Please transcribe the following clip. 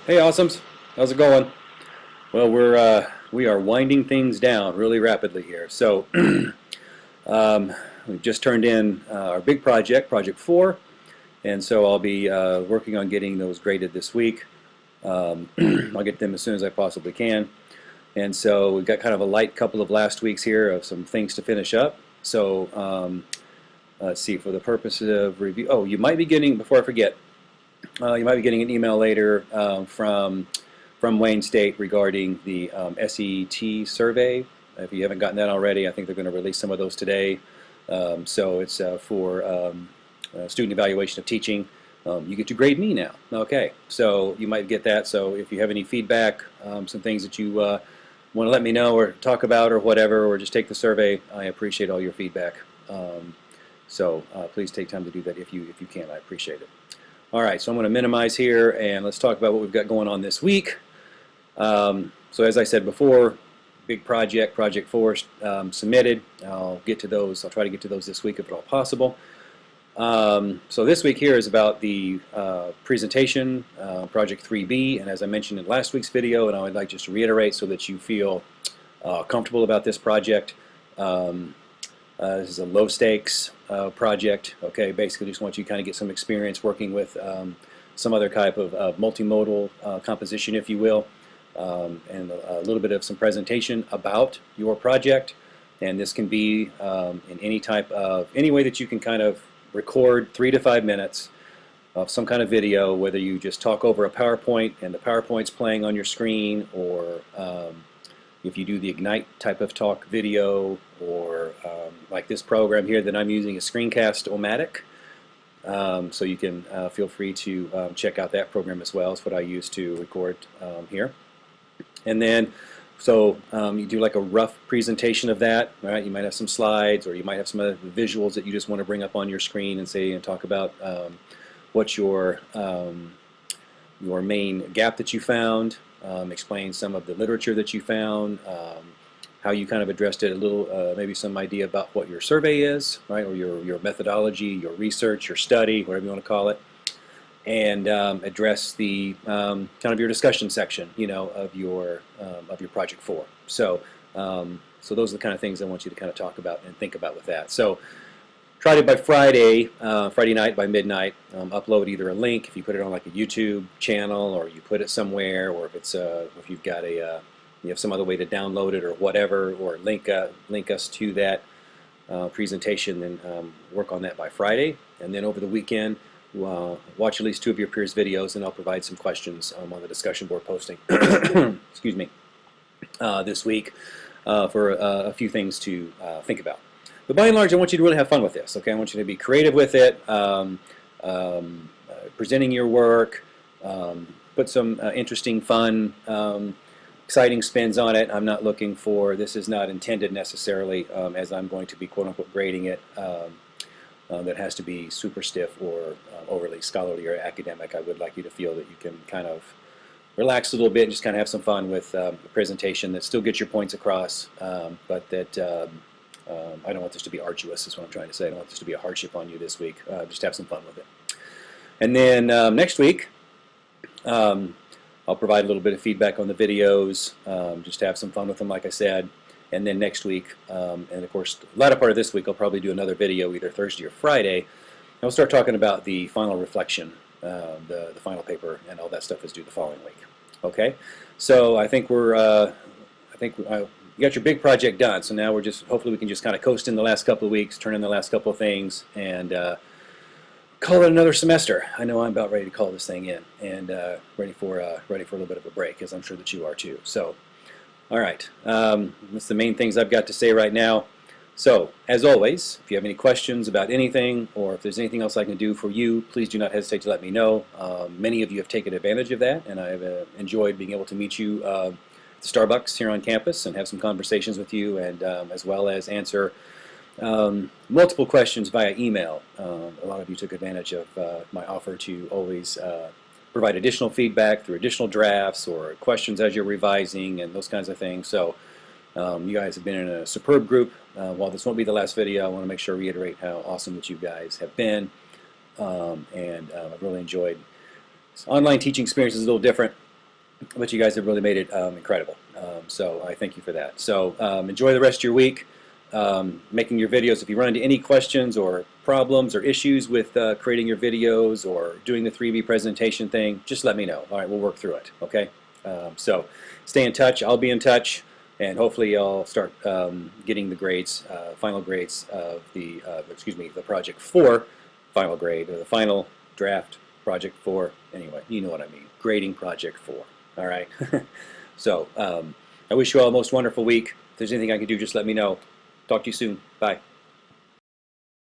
Hey, awesomes. How's it going? Well, we are winding things down really rapidly here. So we've just turned in our big project, Project 4, and so I'll be working on getting those graded this week. I'll get them as soon as I possibly can. And so we've got kind of a light couple of last weeks here of some things to finish up. So let's see, for the purposes of review. Oh, you might be getting, before I forget, you might be getting an email later from Wayne State regarding the SET survey. If you haven't gotten that already, I think they're going to release some of those today. So it's for student evaluation of teaching. You get to grade me now. Okay, so you might get that. So if you have any feedback, some things that you want to let me know or talk about or whatever, or just take the survey, I appreciate all your feedback. So please take time to do that if you can. I appreciate it. All right, so I'm going to minimize here and let's talk about what we've got going on this week. So as I said before, big project, Project 4 submitted. I'll get to those. I'll try to get to those this week if at all possible. So this week here is about the presentation, Project 3B, and as I mentioned in last week's video, and I would like just to reiterate so that you feel comfortable about this project. This is a low stakes project. Okay, basically just want you to kind of get some experience working with some other type of multimodal composition, if you will, and a little bit of some presentation about your project. And this can be in any way that you can kind of record 3 to 5 minutes of some kind of video, whether you just talk over a PowerPoint and the PowerPoint's playing on your screen, or if you do the Ignite type of talk video, or like this program here that I'm using, a Screencast-O-Matic. So you can feel free to check out that program as well. It's what I use to record here. And then, so you do like a rough presentation of that, right? You might have some slides, or you might have some other visuals that you just want to bring up on your screen and say and talk about what your main gap that you found, explain some of the literature that you found, how you kind of addressed it a little, maybe some idea about what your survey is, right, or your methodology, your research, your study, whatever you want to call it, and address the kind of your discussion section, you know, of your Project 4. So, so those are the kind of things I want you to kind of talk about and think about with that. So, try to by Friday, Friday night by midnight, upload either a link if you put it on like a YouTube channel, or you put it somewhere, or if it's if you've got a you have some other way to download it or whatever, or link us to that presentation, then work on that by Friday, and then over the weekend watch at least 2 of your peers' videos, and I'll provide some questions on the discussion board posting. Excuse me, this week for a few things to think about. But by and large, I want you to really have fun with this. Okay, I want you to be creative with it, presenting your work, put some interesting, fun, exciting spins on it. I'm not looking for, this is not intended necessarily as I'm going to be quote-unquote grading it, that has to be super stiff or overly scholarly or academic. I would like you to feel that you can kind of relax a little bit and just kind of have some fun with the presentation that still gets your points across, but that I don't want this to be arduous, is what I'm trying to say. I don't want this to be a hardship on you this week. Just have some fun with it. And then next week, I'll provide a little bit of feedback on the videos, just to have some fun with them, like I said. And then next week, and of course, the latter part of this week, I'll probably do another video either Thursday or Friday. And we'll start talking about the final reflection, the final paper, and all that stuff is due the following week. Okay, so I think you got your big project done. So now we're just, hopefully we can just kind of coast in the last couple of weeks, turn in the last couple of things, and call it another semester. I know I'm about ready to call this thing in, and ready for a little bit of a break, as I'm sure that you are too. So, all right, that's the main things I've got to say right now. So, as always, if you have any questions about anything, or if there's anything else I can do for you, please do not hesitate to let me know. Many of you have taken advantage of that, and I've enjoyed being able to meet you at the Starbucks here on campus and have some conversations with you, and as well as answer multiple questions via email. A lot of you took advantage of my offer to always provide additional feedback through additional drafts or questions as you're revising and those kinds of things. So you guys have been in a superb group. While this won't be the last video, I want to make sure to reiterate how awesome that you guys have been. I've really enjoyed this online teaching experience. Is a little different. but you guys have really made it incredible. So I thank you for that. So enjoy the rest of your week making your videos. If you run into any questions or problems or issues with creating your videos or doing the 3B presentation thing, just let me know. All right, we'll work through it. Okay. So stay in touch. I'll be in touch, and hopefully I'll start getting the grades, final grades of the the project 4 final grade, or the final draft project 4. Anyway, you know what I mean. Grading project 4. All right. So I wish you all a most wonderful week. If there's anything I can do, just let me know. Talk to you soon. Bye.